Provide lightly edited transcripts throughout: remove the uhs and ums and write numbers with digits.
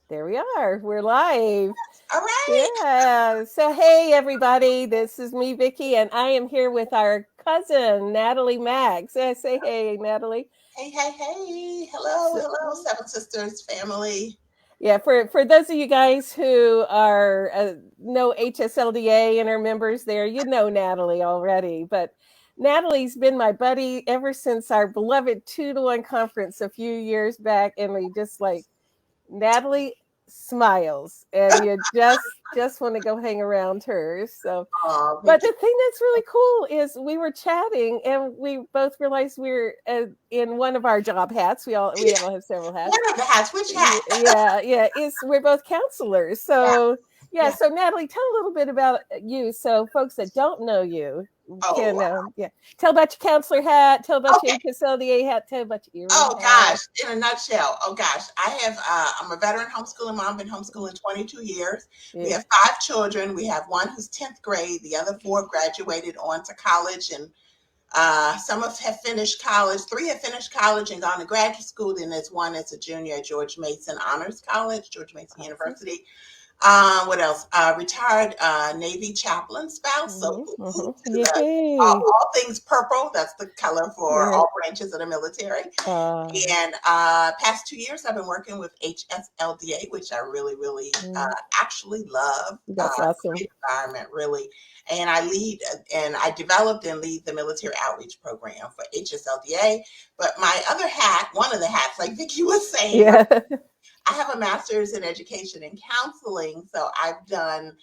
There we are. We're live. All right. Yeah. So, hey, everybody. This is me, Vicky, and I am here with our cousin, Natalie Mack. Say hey, Natalie. Hey, hey, hey. Hello, So, hello, Seven Sisters family. yeah, for those of you guys who are know HSLDA and are members there, you know Natalie already. But Natalie's been my buddy ever since our beloved 2-to-1 conference a few years back, and we just like Natalie smiles and you just want to go hang around her. So Oh, but Vicky. the thing that's really cool is we were chatting and we both realized we are in one of our job hats. We all have several hats. One of the hats. Which hat? Yeah, is we're both counselors. Yeah, So yeah, yeah. so Natalie, tell a little bit about you, so folks that don't know you Oh, can tell about your counselor hat, tell about your okay. HSLDA hat, tell about your earring Oh hat. gosh, in a nutshell. Oh gosh, I'm a veteran homeschooling mom, been homeschooling 22 years. We Yeah. have 5 children. We have one who's 10th grade, the other four graduated on to college, and some have finished college. 3 have finished college and gone to graduate school. Then there's one that's a junior at George Mason Honors College, George Mason Awesome. University. What else? Retired Navy chaplain spouse. So to the Yay. all things purple. That's the color for Yeah. all branches of the military. Uh, And past 2 years, I've been working with HSLDA, which I really, really mm, actually love. that's awesome. Great environment, really. And I lead and I developed and lead the military outreach program for HSLDA. But my other hat, one of the hats, like Vicki was saying, Yeah. I have a master's in education and counseling. So I've done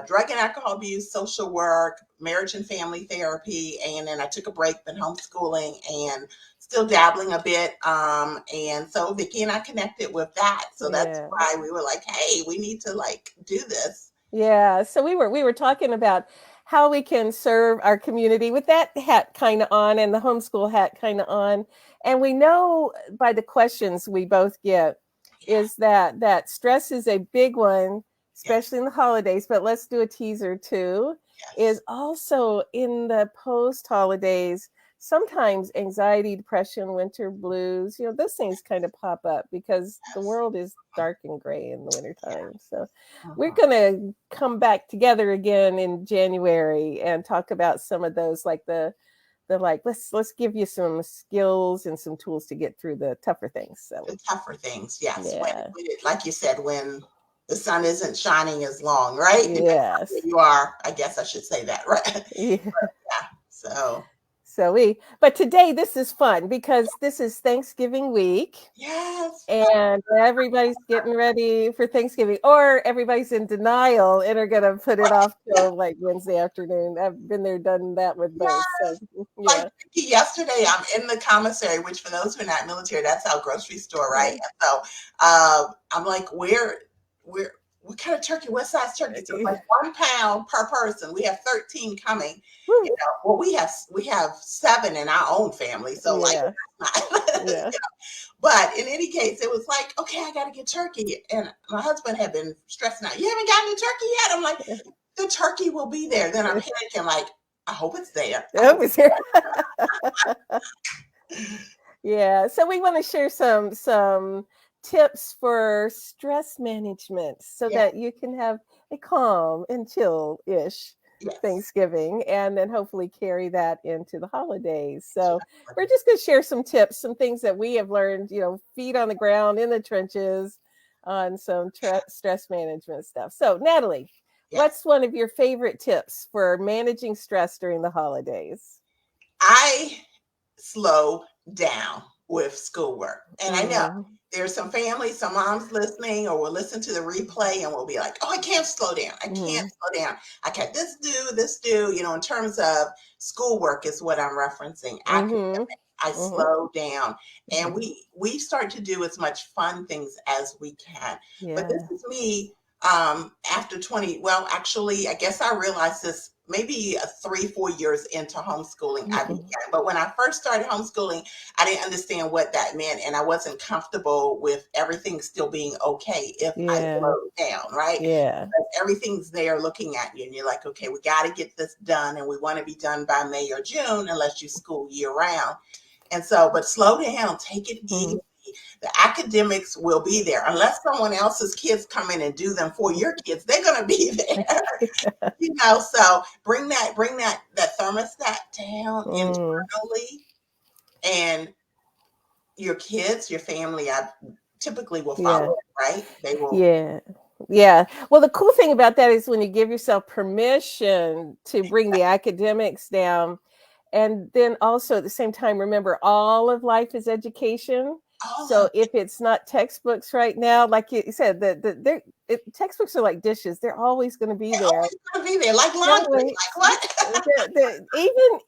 drug and alcohol abuse, social work, marriage and family therapy. And then I took a break, been homeschooling and still dabbling a bit. And so Vicki and I connected with that. So that's Yeah. why we were like, hey, we need to like do this. Yeah. So we were talking about how we can serve our community with that hat kind of on and the homeschool hat kind of on. And we know by the questions we both get Yeah. is that stress is a big one, Yes. especially in the holidays, but let's do a teaser too. Is Yes. also in the post holidays, sometimes anxiety, depression, winter blues, those things kind of pop up because the Yes. world is dark and gray in the Yeah. wintertime. So we're Mhm. going to come back together again in January and talk about some of those, like the like let's give you some skills and some tools to get through the tougher things. So The tougher things, yes. yeah. Like you said, when the sun isn't shining as long, right? Depending on where Yes. you are, I guess I should say that, right? Yeah. Yeah. So, But today this is fun because this is Thanksgiving week yes. and everybody's getting ready for Thanksgiving, or everybody's in denial and are gonna put it off till like Wednesday afternoon. I've been there, done that with both. So Yes. Like yeah. yesterday, I'm in the commissary, which for those who are not military, that's our grocery store, right? Yeah. And so I'm like, where, what kind of turkey? What size turkey? So it's like 1 pound per person. We have 13 coming. You Woo. know, well, we have 7 in our own family, so like, Yeah. Yeah. but in any case, it was like, okay, I got to get turkey, and my husband had been stressing out. You haven't gotten the turkey yet. I'm like, the turkey will be there. Then I'm panicking, like, I hope it's there. I That hope. was here. Yeah. So we want to share some tips for stress management so Yeah. that you can have a calm and chill-ish Yes. Thanksgiving and then hopefully carry that into the holidays. So we're Exactly. just going to share some tips, some things that we have learned, feet on the ground in the trenches on some stress management stuff. So, Natalie, Yes. what's one of your favorite tips for managing stress during the holidays? I slow down with schoolwork. And I know Mm, there's some families, some moms listening or will listen to the replay and will be like, oh, I can't slow down. I can't mm, slow down. I can't this do, in terms of schoolwork is what I'm referencing. mhm, I mhm, slow down and mhm. we start to do as much fun things as we can. But this Yeah. is me after 20, well, actually, I guess I realized this maybe 3 4 years into homeschooling I began. Mhm. But when I first started homeschooling, I didn't understand what that meant and I wasn't comfortable with everything still being okay if I Yeah. slowed down, right? Yeah. Everything's there looking at you and you're like, okay, we got to get this done and we want to be done by May or June unless you school year round. And so, but slow down, take it Mhm. easy. The academics will be there unless someone else's kids come in and do them for your kids. They're going to be there. So bring that thermostat down Mm, internally, and your kids, your family, I typically will follow yeah. it, right? They will. Yeah. Yeah. Well, the cool thing about that is when you give yourself permission to bring the academics down, and then also at the same time, remember all of life is education. All So of if it's not textbooks right now, like you said, textbooks are like dishes. They're always going to be they're there. always going to be there, like Don't laundry. wait. Like what?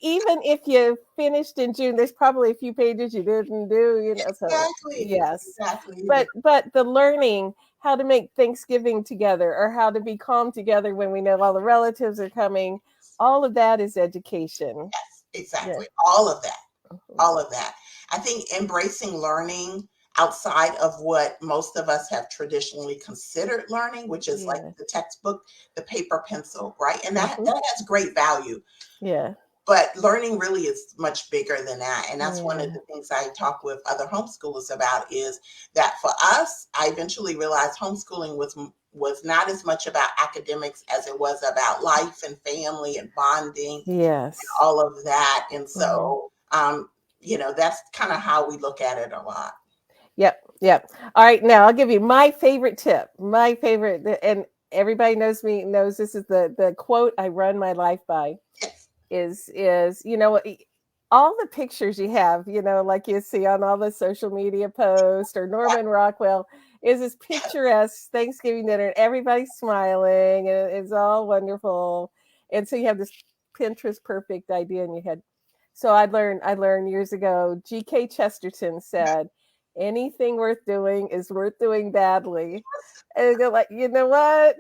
Even if you finished in June, there's probably a few pages you didn't do, so Exactly. yes. Exactly. But the learning how to make Thanksgiving together or how to be calm together when we know all the relatives are coming, all of that is education. Yes, Yeah. exactly. All of that. All of that. I think embracing learning outside of what most of us have traditionally considered learning, which is like Yeah. the textbook, the paper pencil, right? And Hmm. that has great value. Yeah. But learning really is much bigger than that. And that's one of Yeah. the things I talk with other homeschoolers about, is that for us, I eventually realized homeschooling was not as much about academics as it was about life and family and bonding, Yes. all of that. And Hmm. so, that's kind of how we look at it a lot. Yep. Yep. All right. Now I'll give you my favorite tip. My favorite, and everybody knows this is the quote I run my life by. Yes. Is all the pictures you have, like you see on all the social media posts or Yeah. Norman Rockwell, is this picturesque Thanksgiving dinner and everybody's smiling and it's all wonderful. And so you have this Pinterest perfect idea in your head. So I learned years ago, G.K. Chesterton said, anything worth doing is worth doing badly. And I go like, you know what?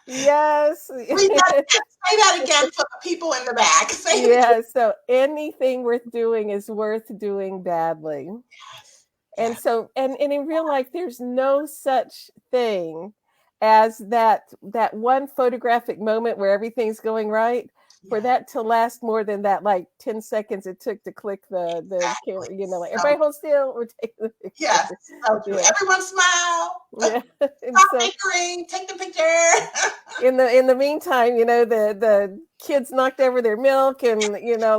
Yes. Read that again. Say that again for the people in the back. Say it again. Yeah, so anything worth doing is worth doing badly. Yes. And Yes. so and in real life there's no such thing as that one photographic moment where everything's going right, for Yes. that to last more than that like 10 seconds it took to click the Exactly. camera, like So, everybody hold still, we're taking the picture. yes. So true. Yeah. Everyone smile. Yeah. And Stop so bickering. Take the picture. in the meantime, the kids knocked over their milk, and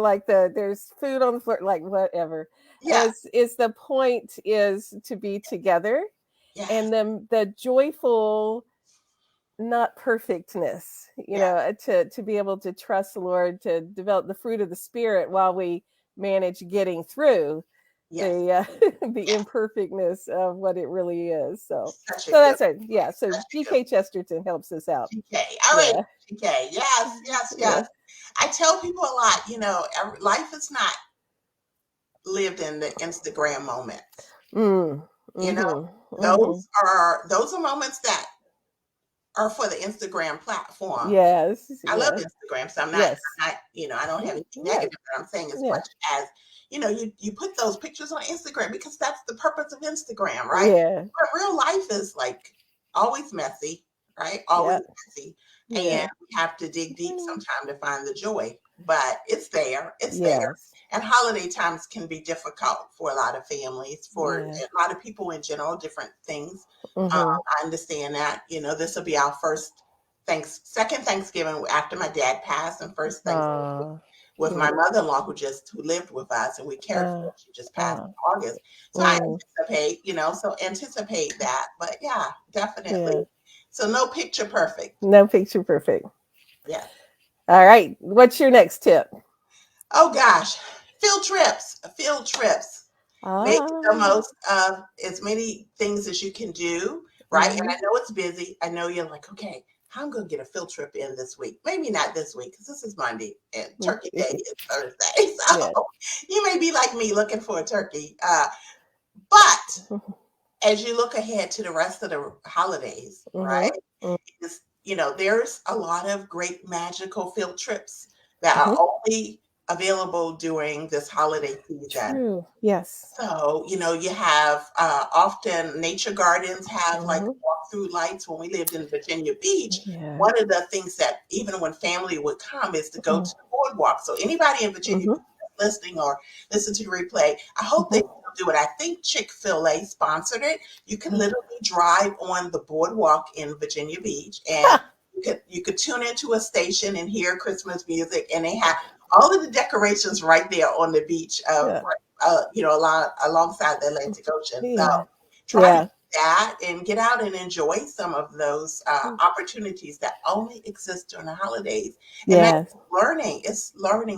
like there's food on the floor, like whatever. Yes. Is the point is to be together, Yes. and then the joyful, not perfectness, Yes. to be able to trust the Lord to develop the fruit of the Spirit while we manage getting through Yes. the the Yes. imperfectness of what it really is. So Such a so good that's it. Yeah. So Such a good G.K. Chesterton helps us out. GK. All right, Yeah. GK. Yes, yes, Yeah. yes. I tell people a lot, life is not lived in the Instagram moments. Mm. You know, Mhm. Mhm. those are moments that are for the Instagram platform. Yes. I love Yeah. Instagram, so Yes. I don't have Mm, anything yeah. negative, but I'm saying as Yeah. much as, you put those pictures on Instagram because that's the purpose of Instagram, right? Yeah. But real life is like always messy, right? Always Yeah. messy. And Yeah. we have to dig deep Mm. sometime to find the joy. But it's there. It's there. Yes. And holiday times can be difficult for a lot of families, for Yeah. a lot of people in general, different things. Mhm. I understand that. This will be our second Thanksgiving after my dad passed, and first Thanksgiving Uh, with yeah. my mother-in-law who lived with us and we cared for Uh, her. She just passed uh, in August. So I mm, anticipate that. But yeah, yeah. definitely. So no picture perfect. No picture perfect. Yes. All right. What's your next tip? Oh gosh. Field trips. Field trips. Make the Ah. most of as many things as you can do, right? And I Mhm. know it's busy. I know you're like, okay, how I'm going to get a field trip in this week. Maybe not this week because this is Monday and Turkey Day is Thursday. So Yeah. you may be like me looking for a turkey. But as you look ahead to the rest of the holidays, right? Mhm. Mhm. There's a lot of great magical field trips that are Mhm. only available during this holiday season. True. Yes. So, you have often nature gardens have like Mhm. walk-through lights. When we lived in Virginia Beach, Yeah. one of the things that even when family would come is to go Mhm. to the boardwalk. So anybody in Virginia Mhm. Beach listening or listen to the replay, I hope they do it. I think Chick-fil-A sponsored it. You could literally drive on the boardwalk in Virginia Beach, and you could tune into a station and hear Christmas music, and they have all of the decorations right there on the beach, alongside the Atlantic Ocean. So Yeah. try Yeah. that and get out and enjoy some of those opportunities that only exist during the holidays. And that Yes. learning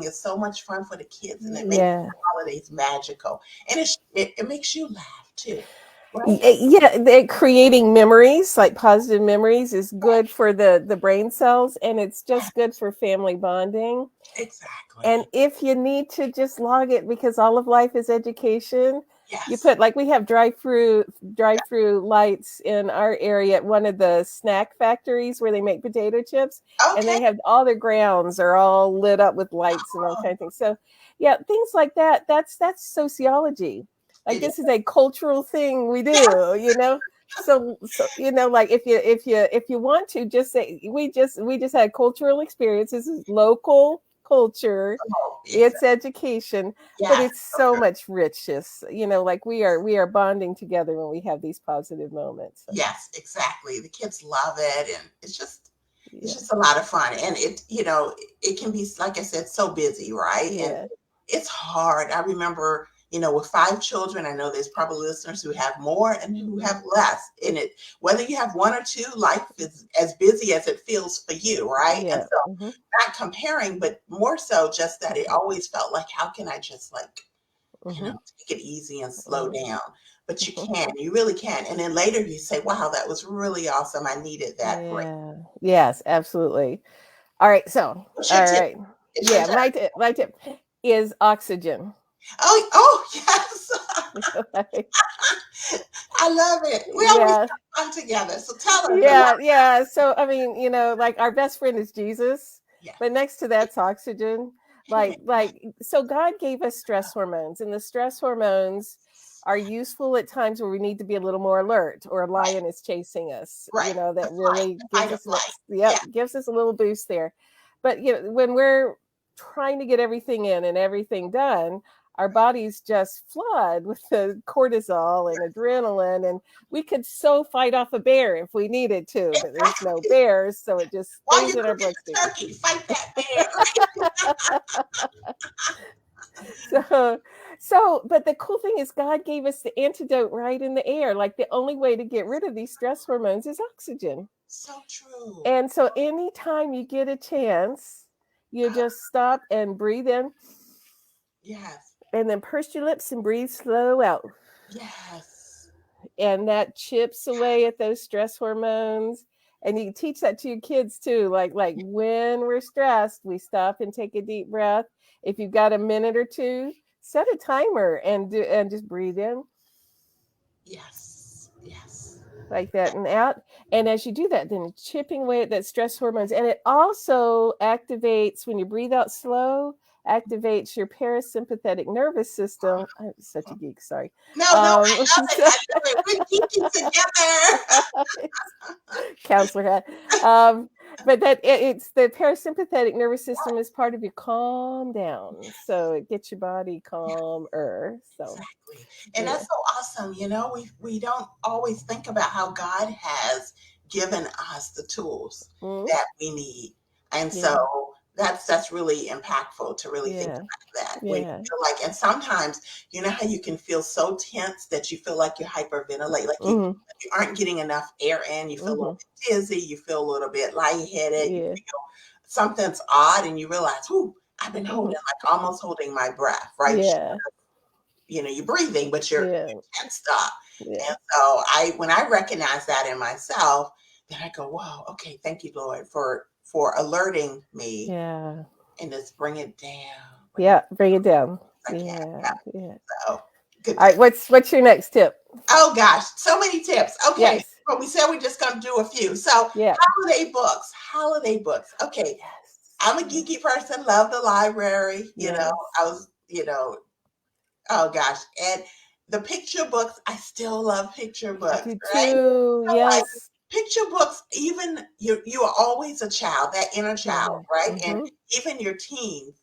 is so much fun for the kids, and it makes Yeah. the holidays magical, and it makes you laugh too, right? Yeah, creating memories, like positive memories, is good for the brain cells, and it's just good for family bonding. And Exactly. if you need to just log it, because all of life is education, you Yes. put, like, we have drive-through lights in our area at one of the snack factories where they make potato chips, and Okay. they have all their grounds are all lit up with lights and all Oh, kinds of things. So yeah, things like that. That's sociology. Like, it is. this is a cultural thing we Yes. do, you know. So like, if you want to just say, we just had cultural experience. This is local culture, Oh, it's exactly. education, but Yes. it's so much richness, like we are bonding together when we have these positive moments. So, Yes, exactly. The kids love it, and it's yeah. just a lot of fun. And it can be, like I said, so busy, right? And Yeah. it's hard. I remember, with 5 children, I know there's probably listeners who have more and who have less. And whether you have one or two, life is as busy as it feels for you, right? And Yeah. so, Hmm. not comparing, but more so just that it always felt like, how can I just, like, Hmm. take it easy and slow Hmm. down. But you really can. And then later you say, wow, that was really awesome. I needed that break. Yeah. Yes, absolutely. All right, so, What's your all tip? right. It's your Yeah, turn. my tip is oxygen. Oh, yes. Like, I love it. We always yeah. have fun together. So tell us a lot. Yeah, yeah. So I mean, like, our best friend is Jesus, Yeah. but next to that's oxygen. So God gave us stress hormones, and the stress hormones are useful at times where we need to be a little more alert, or a Right, lion is chasing us. right. The That really the gives fight or us flight. yep, Yeah. gives us a little boost there. But when we're trying to get everything in and everything done, our bodies just flood with the cortisol and adrenaline, and we could so fight off a bear if we needed to, but there's no Exactly. bears, so it just While stays you're in our cooking bloodstream. the turkey, fight that bear. so but the cool thing is, God gave us the antidote right in the air. Like, the only way to get rid of these stress hormones is oxygen. So true. And so anytime you get a chance, you just stop and breathe in, Yes. and then purse your lips and breathe slow out. Yes. And that chips away at those stress hormones. And you can teach that to your kids too. Like, when we're stressed, we stop and take a deep breath. If you've got a minute or two, set a timer and just breathe in Yes. Yes. like that and out. And as you do that, then it's chipping away at that stress hormones. And it also activates, when you breathe out slow, activates your parasympathetic nervous system. I'm such a geek, sorry. No, no, I Um, love it. I love it. We're geeking together. counselor hat. Um, but it's the parasympathetic nervous system is part of your calm down, so it gets your body Yeah, calmer. So exactly. And yeah. that's so awesome. We don't always think about how God has given us the tools Mhm. that we need. And Yeah. so that's really impactful to really think Yeah. about that. When you Yeah. feel like, and sometimes, how you can feel so tense that you feel like you're hyperventilating, like Hmm. you aren't getting enough air in, you feel a little Hmm. bit dizzy, you feel a little bit lightheaded, you Yeah. feel something's odd, and you realize, "Ooh, I've been Hmm. holding, like, almost holding my breath," right? Yeah. You're breathing, but Yeah. you can't stop. Yeah. And so when I recognize that in myself, then I go, "Whoa, okay, thank you, Lord, for alerting me, Yeah. and just bring it Yeah. Bring it down. I can." Yeah. Yeah. Yeah. So good All thing. right. What's your next tip? Oh gosh, so many tips. Okay, Yes. but we said we're just gonna do a few. So Yeah. holiday books, holiday books. Okay, Yes. I'm a geeky person, love the library. Yes. I was, oh gosh. And the picture books, I still love picture I books, do right? too. So like Yes. picture books, even you are always a child, that inner child, Yeah. right? And Hmm. even your teens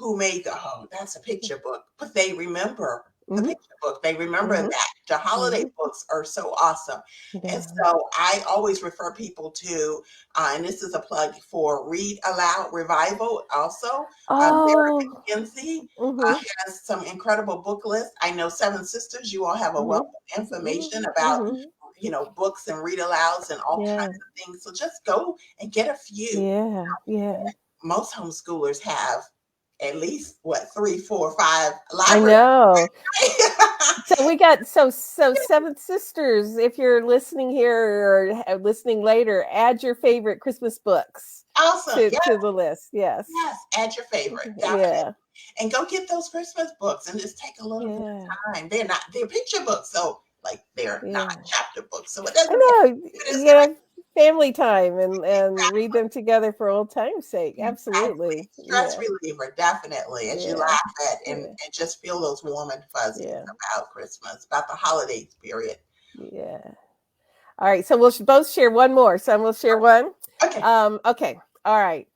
who may go, oh, that's a picture book, but they remember the Mhm. picture book. They remember Mhm. that. The holiday Mhm. books are so awesome. And Yeah. so I always refer people to, and this is a plug for Read Aloud Revival also. Sarah Oh. McKenzie Mhm. has some incredible book lists. I know Seven Sisters, you all have a wealth Mhm. of information Mhm. about, Mhm. books and read alouds and all kinds Yeah. of things. So just go and get a few. Yeah. Yeah. Most homeschoolers have at least what 3, 4, 5 I libraries. know. So we got so Seven Sisters. If you're listening here or listening later, add your favorite Christmas books Awesome. Yes, to the list. Yes. yes. Add your favorite, definitely. Yeah. And go get those Christmas books and just take a little bit Yeah. of time. They're picture books, so like they're not Yeah. chapter books. So it doesn't I matter. know. It is You know, family time and read them together for old times' sake. exactly Absolutely. stress Yeah. reliever, definitely, as you Yeah. laugh at and, Yeah. and just feel those warm and fuzzies Yeah. about Christmas, about the holiday period. Yeah. All right. So we'll both share one more. Some will share one. Okay. Okay. All right.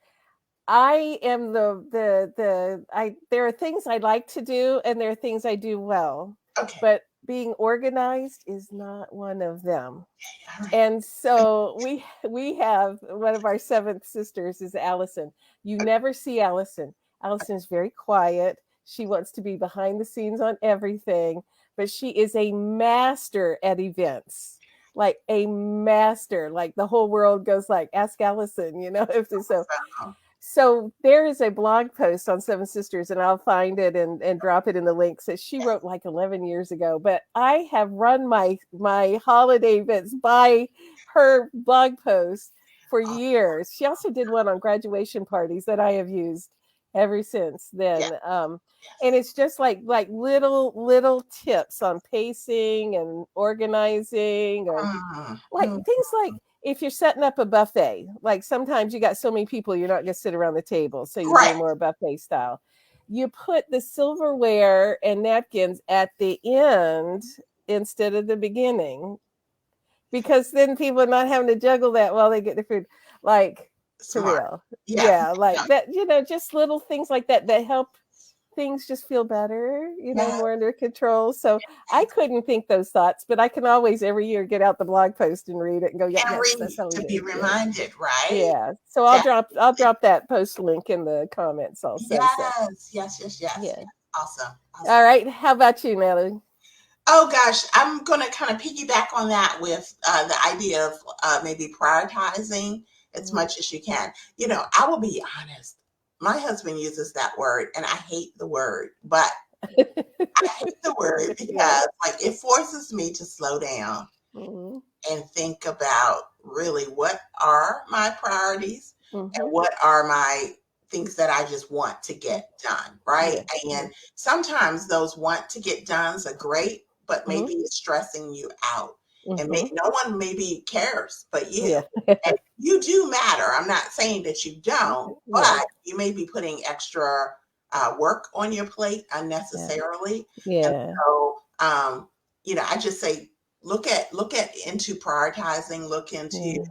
I am I there are things I like to do and there are things I do well, Okay. but being organized is not one of them. All right. And so we have one of our seventh sisters is Allison. You never see Allison. Allison is very quiet. She wants to be behind the scenes on everything, but she is a master at events. Like a master. Like the whole world goes like, ask Allison, if so So, so there is a blog post on Seven Sisters, and I'll find it and drop it in the links that she wrote like 11 years ago. But I have run my holiday events by her blog post for oh, years. She also did one on graduation parties that I have used ever since yeah, then. And yes. it's just like little tips on pacing and organizing, or like Mm. things like if you're setting up a buffet, like sometimes you got so many people, you're not going to sit around the table. So you do Right. more buffet style. You put the silverware and napkins at the end instead of the beginning, because then people are not having to juggle that while they get their food. Like, for Smart. real. Yes. Yeah. Like Yeah. that, just little things like that help things just feel better, Yeah. more under control. So I couldn't think those thoughts, but I can always every year get out the blog post and read it and go, yeah, And yes, that's read how we to do be it. Yeah. reminded, right? Yeah. So Yeah. I'll drop that post link in the comments also. So Yes. Yes. Yes. Yes. yeah. Yes. Awesome. All Awesome. right. How about you, Natalie? Oh gosh, I'm going to kind of piggyback on that with the idea of maybe prioritizing as Mm. much as you can. I will be honest. My husband uses that word, and I hate the word, but I hate the word Yeah. because like it forces me to slow down Mm-hmm. and think about really what are my priorities and Mm-hmm. what are my things that I just want to get done, right? Yeah. Yeah. And sometimes those want to get done's are great, but Mm-hmm. maybe it's stressing you out. And Mm-hmm. no one maybe cares but you. Yeah. And you do matter. I'm not saying that you don't, Yeah. but you may be putting extra work on your plate Yeah. unnecessarily. And Yeah. so, I just say look at into prioritizing, look into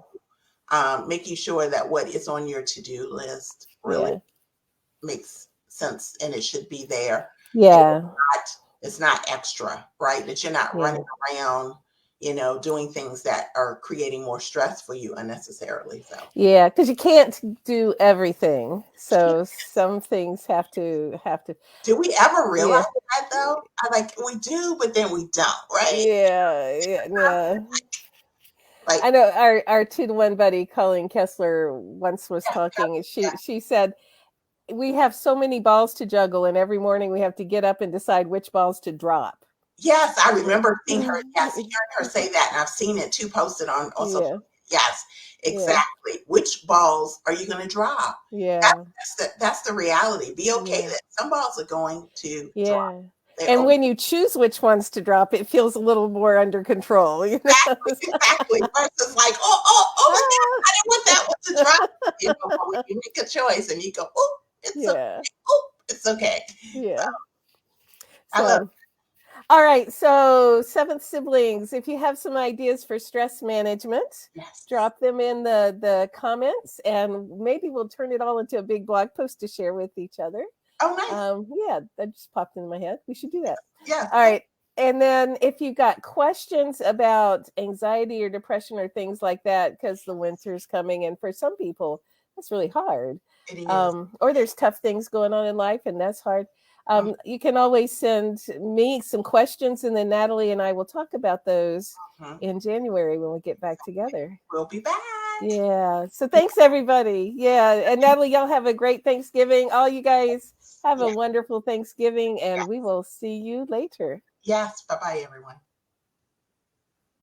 Yeah. making sure that what is on your to-do list really Yeah. makes sense and it should be there. And Yeah. it's not extra, right? That you're not running Yeah. around, doing things that are creating more stress for you unnecessarily. So Yeah, because you can't do everything. So some things have to. do we ever realize Yeah, that though? I like we do, but then we don't, right? yeah. Like I know our 2-to-1 buddy Colleen Kessler once was yeah, talking, and yeah. she said we have so many balls to juggle, and every morning we have to get up and decide which balls to drop. Yes, I Yeah, remember seeing her. Yes, hearing her say that, and I've seen it too posted on social. yeah, Yes, yeah, exactly. Which balls are you going to drop? yeah, That's the reality. Be okay yeah. that some balls are going to drop. Yeah. They're And okay. when you choose which ones to drop, it feels a little more under control, Exactly, exactly. Versus like, oh my God, I didn't want that one to drop. But when you make a choice and you go, oh, it's okay. Yeah. Oh, it's okay. Yeah. I love. So, all right. So, seventh siblings, if you have some ideas for stress management, Yes. drop them in the comments, and maybe we'll turn it all into a big blog post to share with each other. Oh, nice. Yeah, that just popped into my head. We should do that. Yes. All right. And then if you got questions about anxiety or depression or things like that, because the winter's coming, and for some people, that's really hard. It is. Or there's tough things going on in life, and that's hard. Mhm. You can always send me some questions, and then Natalie and I will talk about those in January when we get back together. We'll be back. Yeah. So thanks, everybody. Yeah. And Natalie, y'all have a great Thanksgiving. All you guys have a Yeah. wonderful Thanksgiving, and we Yes. will see you later. Yes. Bye bye, everyone.